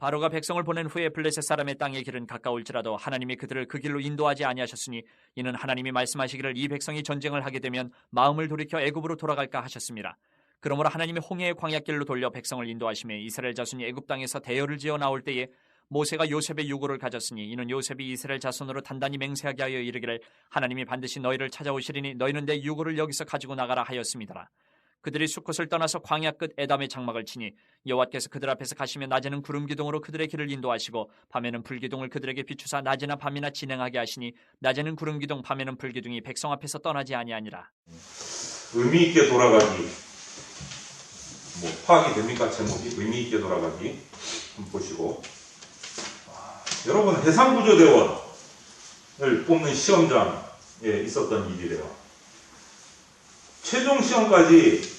바로가 백성을 보낸 후에 블레셋 사람의 땅의 길은 가까울지라도 하나님이 그들을 그 길로 인도하지 아니하셨으니 이는 하나님이 말씀하시기를 이 백성이 전쟁을 하게 되면 마음을 돌이켜 애굽으로 돌아갈까 하셨습니다. 그러므로 하나님이 홍해의 광야길로 돌려 백성을 인도하시매 이스라엘 자손이 애굽 땅에서 대열을 지어 나올 때에 모세가 요셉의 유고를 가졌으니 이는 요셉이 이스라엘 자손으로 단단히 맹세하게 하여 이르기를 하나님이 반드시 너희를 찾아오시리니 너희는 내 유고를 여기서 가지고 나가라 하였습니다. 그들이 수컷을 떠나서 광야 끝 에담의 장막을 치니 여호와께서 그들 앞에서 가시며 낮에는 구름 기둥으로 그들의 길을 인도하시고 밤에는 불 기둥을 그들에게 비추사 낮이나 밤이나 진행하게 하시니 낮에는 구름 기둥 밤에는 불 기둥이 백성 앞에서 떠나지 아니하니라. 의미 있게 돌아가기. 파악이 됩니까? 제목이 의미 있게 돌아가기. 한번 보시고. 여러분 해상구조대원을 뽑는 시험장에 있었던 일이래요. 최종 시험까지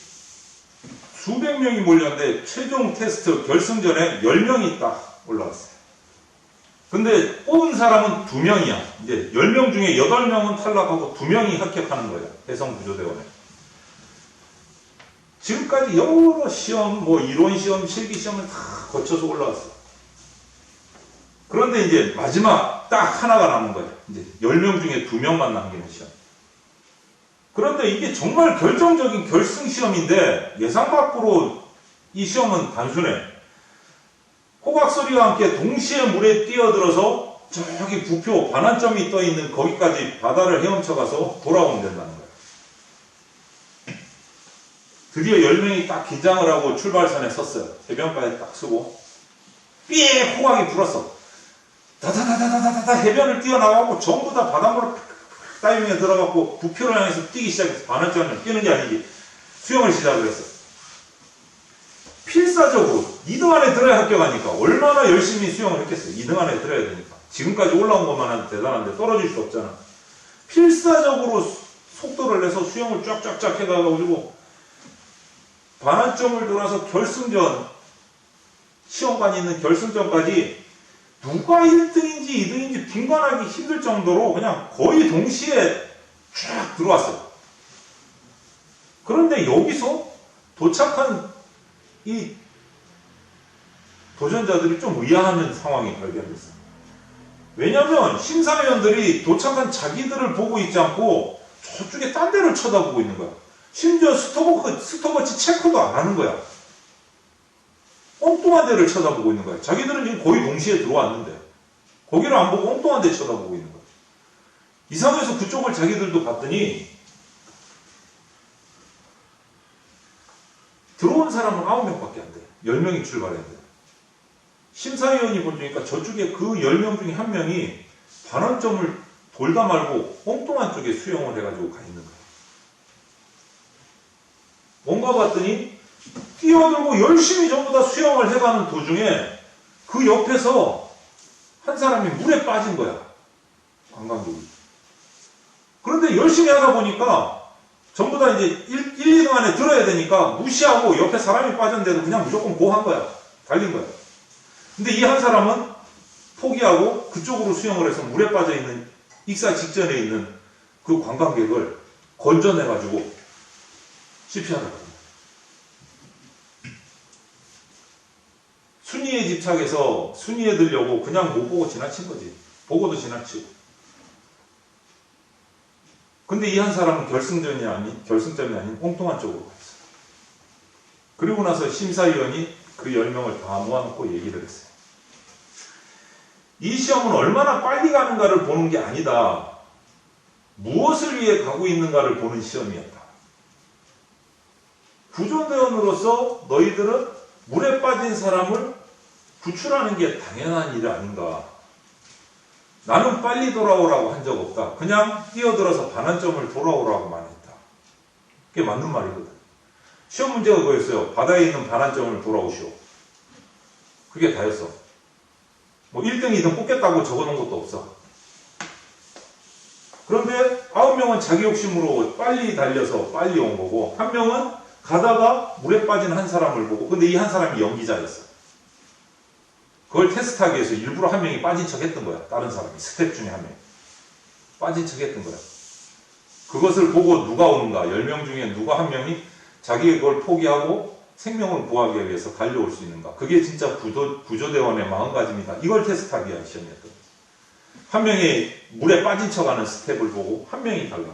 수백 명이 몰렸는데 최종 테스트 결승전에 10명이 딱 올라왔어요. 근데 뽑은 사람은 2명이야. 이제 10명 중에 8명은 탈락하고 2명이 합격하는 거예요. 해상구조대원에. 지금까지 여러 시험, 이론 시험, 실기 시험을 다 거쳐서 올라왔어요. 그런데 이제 마지막 딱 하나가 남은 거예요. 이제 10명 중에 2명만 남기는 시험. 그런데 이게 정말 결정적인 결승 시험인데 예상 밖으로 이 시험은 단순해. 호각 소리와 함께 동시에 물에 뛰어들어서 저기 부표 반환점이 떠있는 거기까지 바다를 헤엄쳐가서 돌아오면 된다는 거예요. 드디어 10명이 딱 긴장을 하고 출발선에 섰어요. 해변가에 딱 서고 삐에 호각이 불었어. 다다다다다다다 해변을 뛰어나가고 전부 다 바닷물을 다이빙에 들어가고 부표를 향해서 뛰기 시작해서 반환점을 뛰는 게 아니지 수영을 시작을 했어. 필사적으로 2등 안에 들어야 합격하니까 얼마나 열심히 수영을 했겠어요. 2등 안에 들어야 되니까. 지금까지 올라온 것만 해도 대단한데 떨어질 수 없잖아. 필사적으로 속도를 내서 수영을 쫙쫙쫙 해가지고 반환점을 돌아서 결승전 시험관이 있는 결승전까지 누가 1등인지 2등인지 분간하기 힘들 정도로 그냥 거의 동시에 쫙 들어왔어요. 그런데 여기서 도착한 이 도전자들이 좀 의아한 상황이 발견됐어요. 왜냐하면 심사위원들이 도착한 자기들을 보고 있지 않고 저쪽에 딴 데를 쳐다보고 있는 거야. 심지어 스톱워치 체크도 안 하는 거야. 엉뚱한 데를 쳐다보고 있는 거야. 자기들은 지금 거의 동시에 들어왔는데 거기를 안 보고 엉뚱한 데 쳐다보고 있는 거야. 이상해서 그쪽을 자기들도 봤더니 들어온 사람은 9명밖에 안 돼. 10명이 출발했는데 심사위원이 보니까 저쪽에 그 10명 중에 한 명이 반환점을 돌다 말고 엉뚱한 쪽에 수영을 해가지고 가 있는 거야. 뭔가 봤더니 뛰어들고 열심히 전부 다 수영을 해가는 도중에 그 옆에서 한 사람이 물에 빠진 거야. 관광객이. 그런데 열심히 하다 보니까 전부 다 이제 1, 2등 안에 들어야 되니까 무시하고 옆에 사람이 빠졌는데도 그냥 무조건 고한 거야. 달린 거야. 근데 이 한 사람은 포기하고 그쪽으로 수영을 해서 물에 빠져 있는 익사 직전에 있는 그 관광객을 건져내가지고 CPR을 순위에 집착해서 순위에 들려고 그냥 못 보고 지나친 거지. 보고도 지나치고. 근데 이 한 사람은 결승점이 아닌 엉뚱한 쪽으로 갔어요. 그리고 나서 심사위원이 그 10명을 다 모아놓고 얘기를 했어요. 이 시험은 얼마나 빨리 가는가를 보는 게 아니다. 무엇을 위해 가고 있는가를 보는 시험이었다. 구조대원으로서 너희들은 물에 빠진 사람을 구출하는 게 당연한 일 아닌가. 나는 빨리 돌아오라고 한 적 없다. 그냥 뛰어들어서 반환점을 돌아오라고만 했다. 그게 맞는 말이거든. 시험 문제가 그거였어요. 바다에 있는 반환점을 돌아오시오. 그게 다였어. 1등, 2등 뽑겠다고 적어놓은 것도 없어. 그런데 9명은 자기 욕심으로 빨리 달려서 빨리 온 거고, 한 명은 가다가 물에 빠진 한 사람을 보고, 근데 이 한 사람이 연기자였어. 그걸 테스트하기 위해서 일부러 한 명이 빠진 척 했던 거야. 다른 사람이. 스텝 중에 한 명이. 빠진 척 했던 거야. 그것을 보고 누가 오는가. 10명 중에 누가 한 명이 자기 그걸 포기하고 생명을 구하기 위해서 달려올 수 있는가? 그게 진짜 구조대원의 마음가짐이다. 이걸 테스트하기 위한 시험이었던 거죠. 한 명이 물에 빠진 척하는 스텝을 보고 한 명이 달라.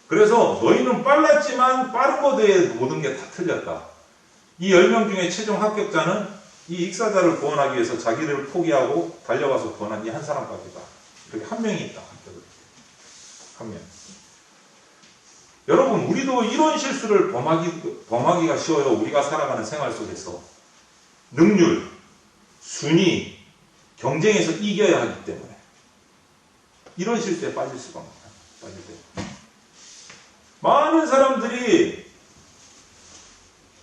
그래서 너희는 빨랐지만 빠른 거대에 모든 게 다 틀렸다. 이 10명 중에 최종 합격자는 이 익사자를 구원하기 위해서 자기를 포기하고 달려가서 구원한 이 한 사람까지다. 이렇게 한 명이 있다. 합격을. 한 명. 여러분, 우리도 이런 실수를 범하기가 쉬워요. 우리가 살아가는 생활 속에서. 능률, 순위, 경쟁에서 이겨야 하기 때문에. 이런 실수에 빠질 수가 없습니다. 빠질 때. 많은 사람들이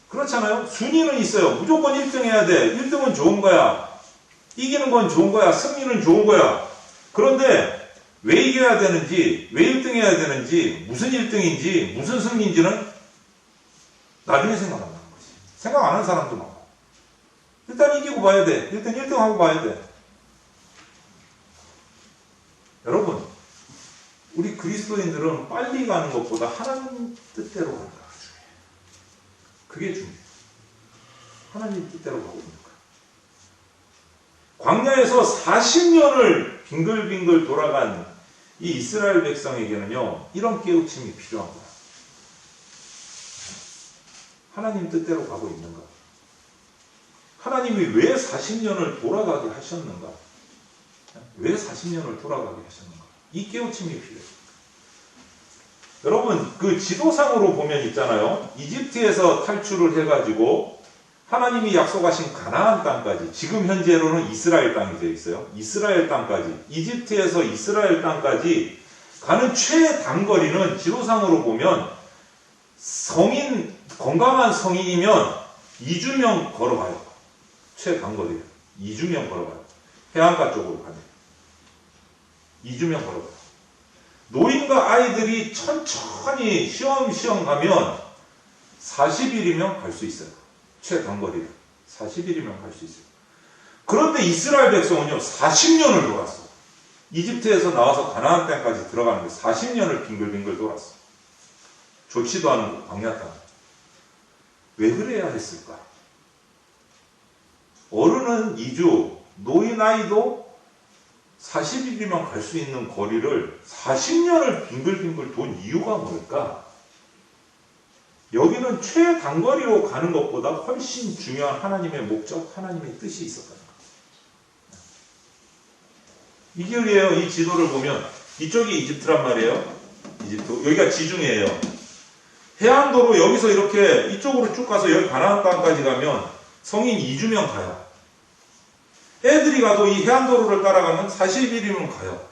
그렇잖아요. 순위는 있어요. 무조건 1등 해야 돼. 1등은 좋은 거야. 이기는 건 좋은 거야. 승리는 좋은 거야. 그런데 왜 이겨야 되는지, 왜 1등 해야 되는지, 무슨 1등인지, 무슨 승리인지는 나중에 생각한다는 거지. 생각 안 하는 사람도 많고. 일단 이기고 봐야 돼. 일단 1등 하고 봐야 돼. 여러분, 우리 그리스도인들은 빨리 가는 것보다 하나님 뜻대로 가는 거가 중요해요. 그게 중요해요. 하나님 뜻대로 가고 있는 거예요. 광야에서 40년을 빙글빙글 돌아간 이 이스라엘 백성에게는요, 이런 깨우침이 필요한 거야. 하나님 뜻대로 가고 있는가? 하나님이 왜 40년을 돌아가게 하셨는가? 왜 40년을 돌아가게 하셨는가? 이 깨우침이 필요해요. 여러분, 그 지도상으로 보면 있잖아요. 이집트에서 탈출을 해가지고 하나님이 약속하신 가나안 땅까지, 지금 현재로는 이스라엘 땅이 되어 있어요. 이스라엘 땅까지, 이집트에서 이스라엘 땅까지 가는 최단거리는 지도상으로 보면 건강한 성인이면 2주면 걸어가요. 최단거리예요. 2주면 걸어가요. 해안가 쪽으로 가면. 2주면 걸어가요. 노인과 아이들이 천천히 쉬엄쉬엄 가면 40일이면 갈 수 있어요. 최단거리를. 40일이면 갈 수 있어요. 그런데 이스라엘 백성은요, 40년을 돌았어. 이집트에서 나와서 가나안 땅까지 들어가는데 40년을 빙글빙글 돌았어. 좋지도 않은 광야 땅. 왜 그래야 했을까? 어른은 2주, 노인 아이도 40일이면 갈 수 있는 거리를 40년을 빙글빙글 돈 이유가 뭘까? 여기는 최단거리로 가는 것보다 훨씬 중요한 하나님의 목적, 하나님의 뜻이 있었다는 거예요. 이 길이에요. 이 지도를 보면 이쪽이 이집트란 말이에요. 이집트. 여기가 지중해예요. 해안도로 여기서 이렇게 이쪽으로 쭉 가서 여기 가나안 땅까지 가면 성인 2주면 가요. 애들이 가도 이 해안도로를 따라가면 40일이면 가요.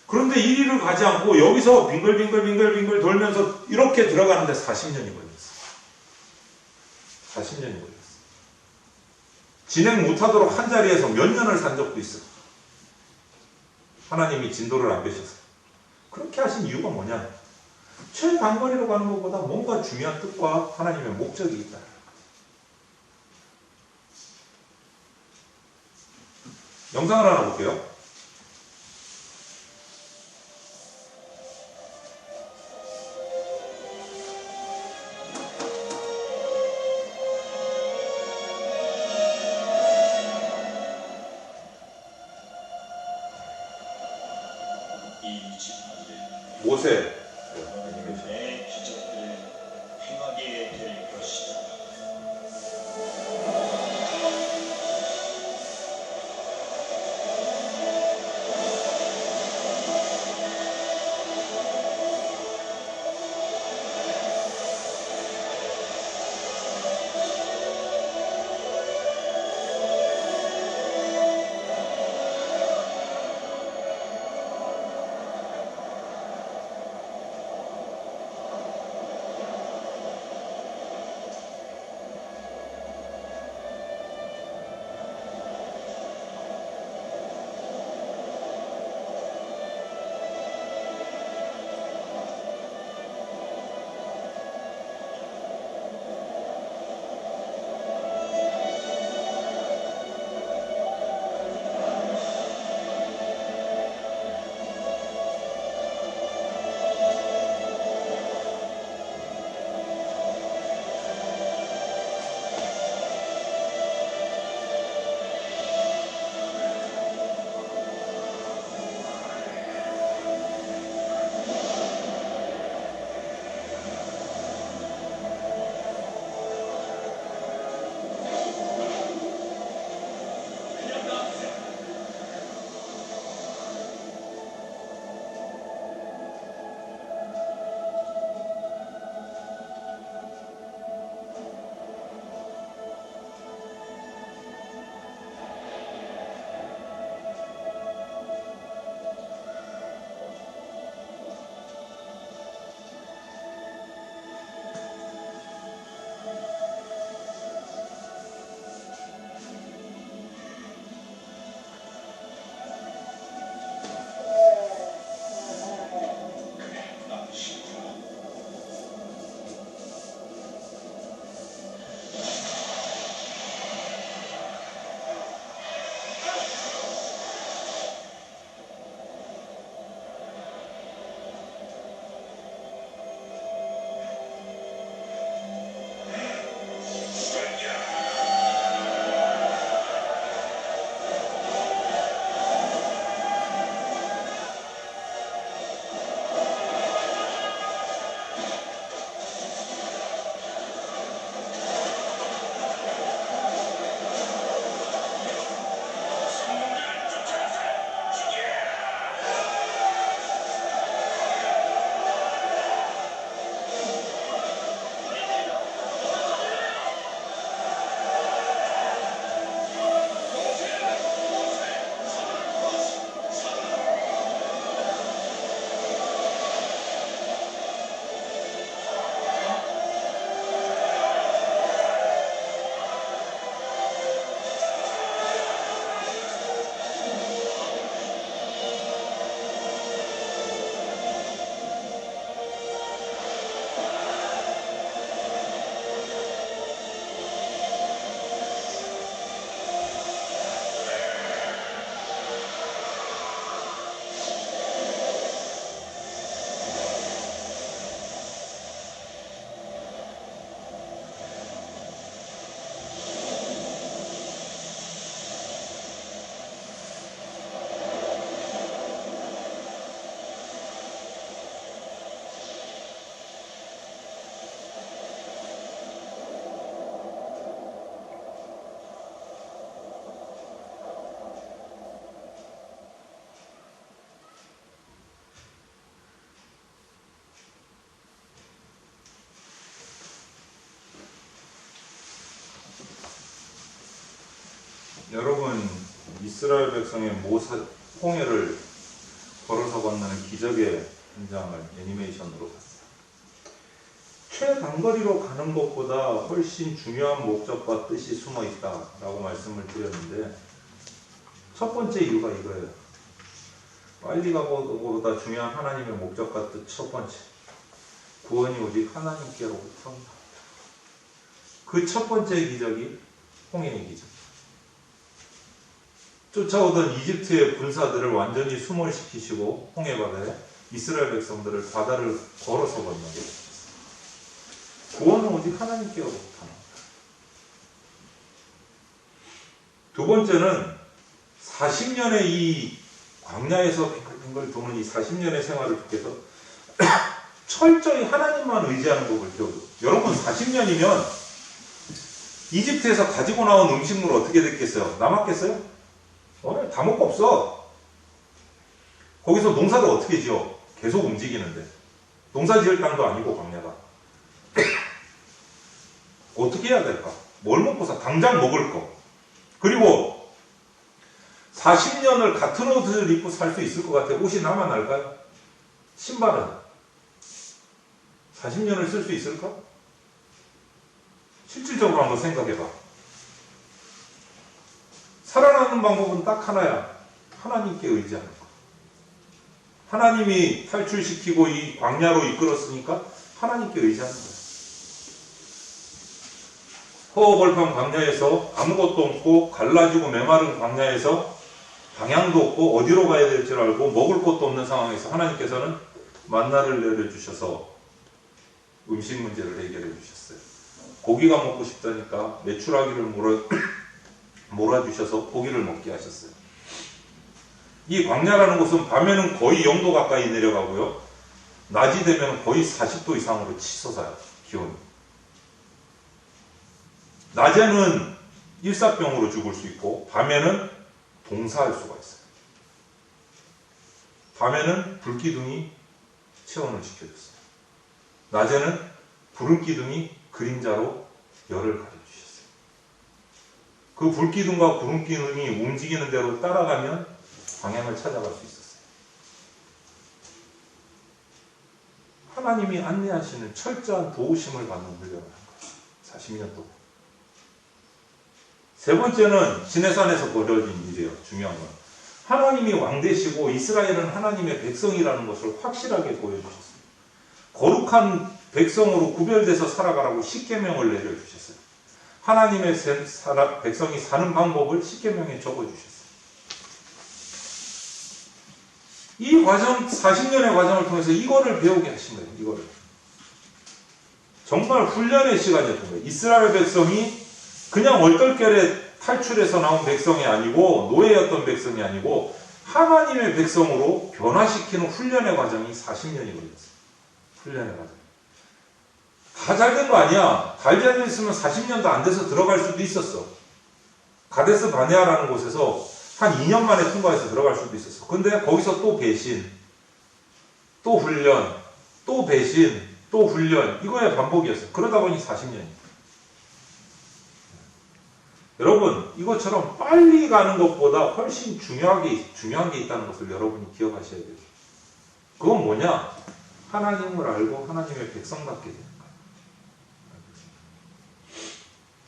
그런데 이리를 가지 않고 여기서 빙글빙글 돌면서 이렇게 들어가는데 40년이 걸렸어. 40년이 걸렸어. 진행 못하도록 한 자리에서 몇 년을 산 적도 있어. 하나님이 진도를 안 빼셔서. 그렇게 하신 이유가 뭐냐? 최단거리로 가는 것보다 뭔가 중요한 뜻과 하나님의 목적이 있다. 영상을 하나 볼게요. 모세 내 기적들을 행하게 될 것이다. 이스라엘 백성의 홍해를 걸어서 건너는 기적의 현장을 애니메이션으로 봤어요. 최단거리로 가는 것보다 훨씬 중요한 목적과 뜻이 숨어 있다라고 말씀을 드렸는데, 첫 번째 이유가 이거예요. 빨리 가는 것보다 중요한 하나님의 목적과 뜻 첫 번째. 구원이 오직 하나님께로부터입니다. 그 첫 번째 기적이 홍해의 기적. 쫓아오던 이집트의 군사들을 완전히 수몰시키시고 홍해바다에 이스라엘 백성들을 바다를 걸어서 건너게 하셨어요. 구원은 오직 하나님께로부터입니다. 두 번째는 40년의 이 광야에서 빙글빙글 도는 이 40년의 생활을 통해서 철저히 하나님만 의지하는 법을 배우고, 여러분 40년이면 이집트에서 가지고 나온 음식물 어떻게 됐겠어요? 남았겠어요? 다 먹고 없어. 거기서 농사도 어떻게 지어? 계속 움직이는데. 농사 지을 땅도 아니고 광야가. 어떻게 해야 될까? 뭘 먹고 사? 당장 먹을 거. 그리고 40년을 같은 옷을 입고 살 수 있을 것 같아요. 옷이 남아날까요? 신발은 40년을 쓸 수 있을까? 실질적으로 한번 생각해봐. 살아나는 방법은 딱 하나야. 하나님께 의지하는 거. 하나님이 탈출시키고 이 광야로 이끌었으니까 하나님께 의지하는 거야. 허허벌판 광야에서 아무것도 없고 갈라지고 메마른 광야에서 방향도 없고 어디로 가야 될 줄 알고 먹을 것도 없는 상황에서 하나님께서는 만나를 내려주셔서 음식 문제를 해결해 주셨어요. 고기가 먹고 싶다니까 메추라기를 몰아주셔서 고기를 먹게 하셨어요. 이 광야라는 곳은 밤에는 거의 0도 가까이 내려가고요. 낮이 되면 거의 40도 이상으로 치솟아요. 기온이. 낮에는 일사병으로 죽을 수 있고 밤에는 동사할 수가 있어요. 밤에는 불기둥이 체온을 지켜줬어요. 낮에는 구름기둥이 그림자로 열을 가려주셨어요. 그 불기둥과 구름기둥이 움직이는 대로 따라가면 방향을 찾아갈 수 있었어요. 하나님이 안내하시는 철저한 도우심을 받는 훈련을 한 거예요. 40년 동안. 세 번째는 시내산에서 벌어진 일이에요. 중요한 건. 하나님이 왕 되시고 이스라엘은 하나님의 백성이라는 것을 확실하게 보여주셨어요. 거룩한 백성으로 구별돼서 살아가라고 십계명을 내려주셨어요. 하나님의 백성이 사는 방법을 십계명에 적어주셨어요. 이 과정, 40년의 과정을 통해서 이거를 배우게 하신 거예요. 이거를. 정말 훈련의 시간이었던 거예요. 이스라엘 백성이 그냥 얼떨결에 탈출해서 나온 백성이 아니고 노예였던 백성이 아니고 하나님의 백성으로 변화시키는 훈련의 과정이 40년이 걸렸어요. 훈련의 과정. 다 잘 된 거 아니야. 잘 됐으면 40년도 안 돼서 들어갈 수도 있었어. 가데스 바네아라는 곳에서 한 2년 만에 통과해서 들어갈 수도 있었어. 근데 거기서 또 배신, 또 훈련, 또 배신, 또 훈련, 이거의 반복이었어요. 그러다 보니 40년이에요. 여러분, 이것처럼 빨리 가는 것보다 훨씬 중요한 게 있다는 것을 여러분이 기억하셔야 돼요. 그건 뭐냐? 하나님을 알고 하나님의 백성답게 되는 거예요.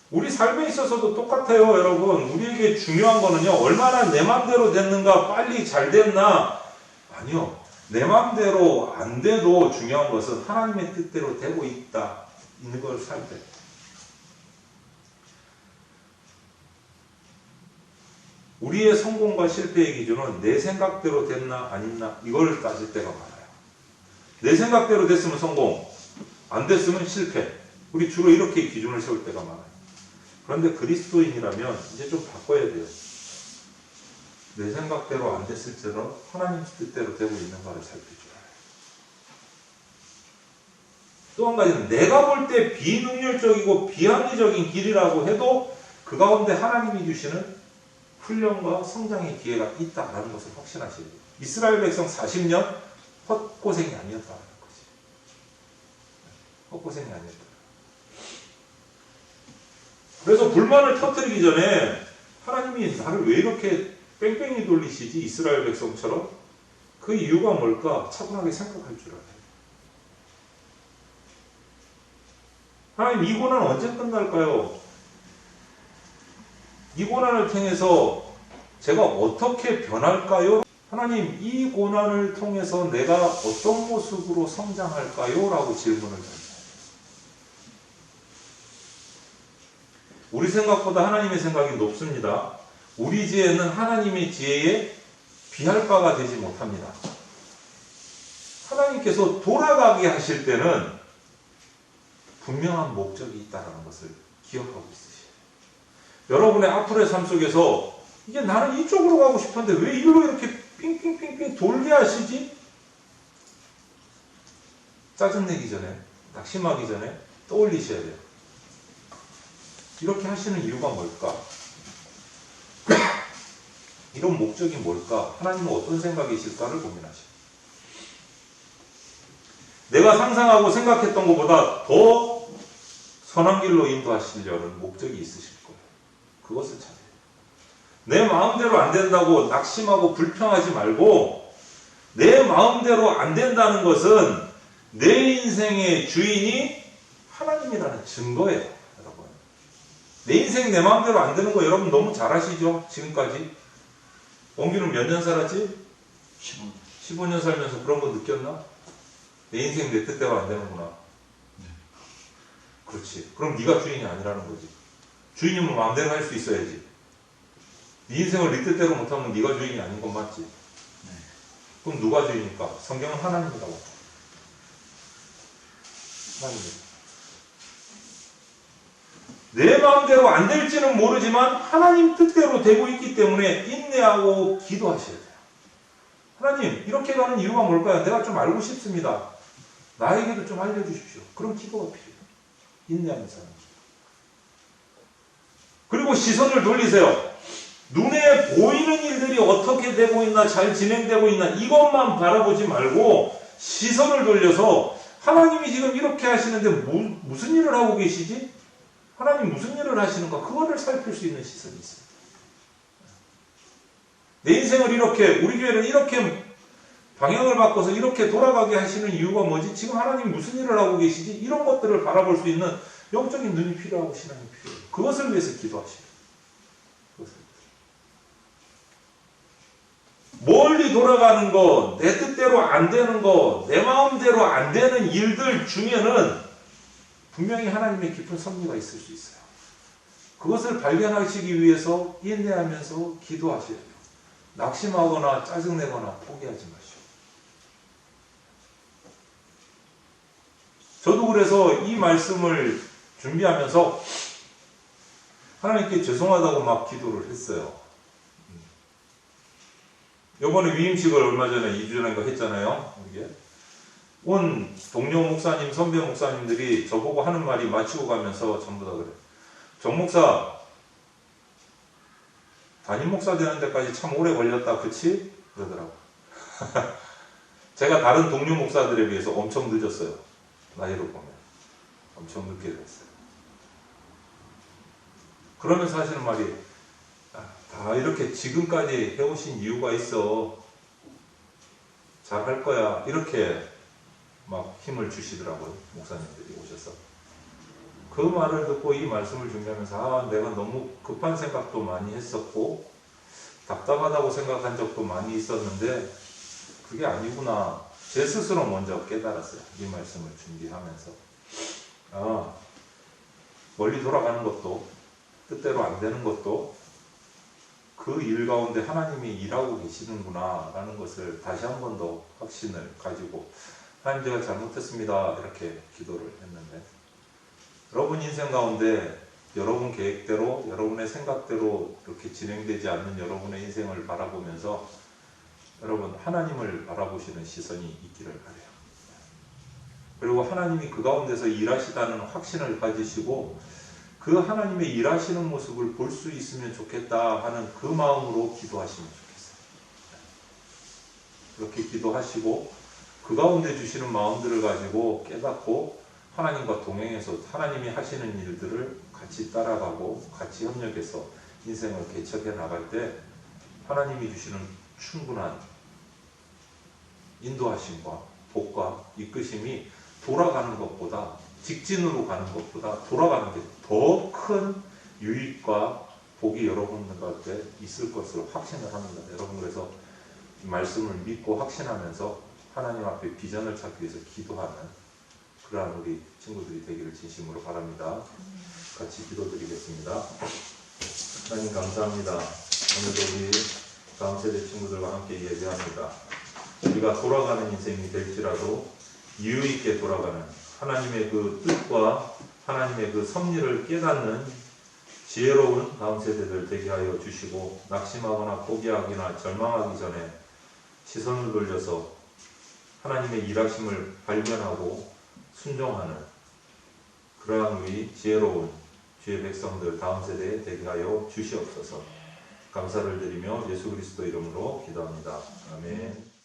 우리 삶에 있어서도 똑같아요, 여러분. 우리에게 중요한 거는요, 얼마나 내 맘대로 됐는가, 빨리 잘 됐나. 아니요. 내 맘대로 안 돼도 중요한 것은 하나님의 뜻대로 되고 있는 걸 살 때. 우리의 성공과 실패의 기준은 내 생각대로 됐나 안 됐나 이걸 따질 때가 많아요. 내 생각대로 됐으면 성공, 안 됐으면 실패. 우리 주로 이렇게 기준을 세울 때가 많아요. 그런데 그리스도인이라면 이제 좀 바꿔야 돼요. 내 생각대로 안 됐을지라도 하나님 뜻대로 되고 있는가를 살펴줘야 해요. 또 한 가지는 내가 볼 때 비능률적이고 비합리적인 길이라고 해도 그 가운데 하나님이 주시는 훈련과 성장의 기회가 있다라는 것을 확신하셔야 돼요. 이스라엘 백성 40년 헛고생이 아니었다는 거지. 헛고생이 아니었다. 그래서 불만을 터뜨리기 전에 하나님이 나를 왜 이렇게 뺑뺑이 돌리시지 이스라엘 백성처럼? 그 이유가 뭘까? 차분하게 생각할 줄 알아요. 하나님, 이 고난 언제 끝날까요? 이 고난을 통해서 제가 어떻게 변할까요? 하나님, 이 고난을 통해서 내가 어떤 모습으로 성장할까요? 라고 질문을 던져요. 우리 생각보다 하나님의 생각이 높습니다. 우리 지혜는 하나님의 지혜에 비할 바가 되지 못합니다. 하나님께서 돌아가게 하실 때는 분명한 목적이 있다는 것을 기억하고 있으셔요. 여러분의 앞으로의 삶 속에서 이게 나는 이쪽으로 가고 싶은데 왜 이리로 이렇게 핑핑핑핑 돌게 하시지? 짜증내기 전에, 낙심하기 전에 떠올리셔야 돼요. 이렇게 하시는 이유가 뭘까? 이런 목적이 뭘까? 하나님은 어떤 생각이실까를 고민하셔요. 내가 상상하고 생각했던 것보다 더 선한 길로 인도하시려는 목적이 있으실 거예요. 그것을 찾아요. 내 마음대로 안 된다고 낙심하고 불평하지 말고, 내 마음대로 안 된다는 것은 내 인생의 주인이 하나님이라는 증거예요. 여러분, 내 인생 내 마음대로 안 되는 거 여러분 너무 잘 아시죠? 지금까지 원기는 몇 년 살았지? 15년 살면서 그런 거 느꼈나? 내 인생 내 뜻대로 안 되는구나. 그렇지. 그럼 네가 주인이 아니라는 거지. 주인이면 마음대로 할 수 있어야지. 네 인생을 네 뜻대로 못하면 네가 주인이 아닌 건 맞지. 그럼 누가 주인일까? 성경은 하나님이라고. 하나님입니다. 내 마음대로 안 될지는 모르지만 하나님 뜻대로 되고 있기 때문에 인내하고 기도하셔야 돼요. 하나님, 이렇게 가는 이유가 뭘까요? 내가 좀 알고 싶습니다. 나에게도 좀 알려주십시오. 그런 기도가 필요해요. 인내하면서 하는 기도. 그리고 시선을 돌리세요. 눈에 보이는 일들이 어떻게 되고 있나, 잘 진행되고 있나, 이것만 바라보지 말고 시선을 돌려서 하나님이 지금 이렇게 하시는데 무슨 일을 하고 계시지? 하나님 무슨 일을 하시는가? 그거를 살필 수 있는 시선이 있습니다. 내 인생을 이렇게, 우리 교회를 이렇게 방향을 바꿔서 이렇게 돌아가게 하시는 이유가 뭐지? 지금 하나님 무슨 일을 하고 계시지? 이런 것들을 바라볼 수 있는 영적인 눈이 필요하고 신앙이 필요해요. 그것을 위해서 기도하시고. 멀리 돌아가는 것, 내 뜻대로 안 되는 것, 내 마음대로 안 되는 일들 중에는 분명히 하나님의 깊은 섭리가 있을 수 있어요. 그것을 발견하시기 위해서 인내하면서 기도하셔야 돼요. 낙심하거나 짜증내거나 포기하지 마시오. 저도 그래서 이 말씀을 준비하면서 하나님께 죄송하다고 막 기도를 했어요. 요번에 위임식을 얼마 전에 2주 전인가 했잖아요. 이게. 온 동료 목사님, 선배 목사님들이 저보고 하는 말이 마치고 가면서 전부 다 그래요. 정 목사, 담임 목사 되는 데까지 참 오래 걸렸다, 그치? 그러더라고. 제가 다른 동료 목사들에 비해서 엄청 늦었어요. 나이로 보면. 엄청 늦게 됐어요. 그러면서 하시는 말이, 다 이렇게 지금까지 해오신 이유가 있어. 잘 할 거야. 이렇게 막 힘을 주시더라고요. 목사님들이 오셔서. 그 말을 듣고 이 말씀을 준비하면서 내가 너무 급한 생각도 많이 했었고 답답하다고 생각한 적도 많이 있었는데 그게 아니구나. 제 스스로 먼저 깨달았어요. 이 말씀을 준비하면서. 멀리 돌아가는 것도 뜻대로 안 되는 것도 그 일 가운데 하나님이 일하고 계시는구나 라는 것을 다시 한 번 더 확신을 가지고 하나님 제가 잘못했습니다 이렇게 기도를 했는데 여러분 인생 가운데 여러분 계획대로 여러분의 생각대로 이렇게 진행되지 않는 여러분의 인생을 바라보면서 여러분 하나님을 바라보시는 시선이 있기를 바라요. 그리고 하나님이 그 가운데서 일하시다는 확신을 가지시고 그 하나님의 일하시는 모습을 볼 수 있으면 좋겠다 하는 그 마음으로 기도하시면 좋겠어요. 그렇게 기도하시고 그 가운데 주시는 마음들을 가지고 깨닫고 하나님과 동행해서 하나님이 하시는 일들을 같이 따라가고 같이 협력해서 인생을 개척해 나갈 때 하나님이 주시는 충분한 인도하심과 복과 이끄심이 돌아가는 것보다, 직진으로 가는 것보다 돌아가는 게 더 큰 유익과 복이 여러분들한테 있을 것을 확신을 합니다. 여러분, 그래서 이 말씀을 믿고 확신하면서 하나님 앞에 비전을 찾기 위해서 기도하는 그러한 우리 친구들이 되기를 진심으로 바랍니다. 같이 기도드리겠습니다. 하나님 감사합니다. 오늘도 우리 다음 세대 친구들과 함께 예배합니다. 우리가 돌아가는 인생이 될지라도 유익있게 돌아가는 하나님의 그 뜻과 하나님의 그 섭리를 깨닫는 지혜로운 다음 세대들 되게 하여 주시고, 낙심하거나 포기하기나 절망하기 전에 시선을 돌려서 하나님의 일하심을 발견하고 순종하는 그러한 우리 지혜로운 주의 백성들 다음 세대에 되게 하여 주시옵소서. 감사를 드리며 예수 그리스도 이름으로 기도합니다. 아멘.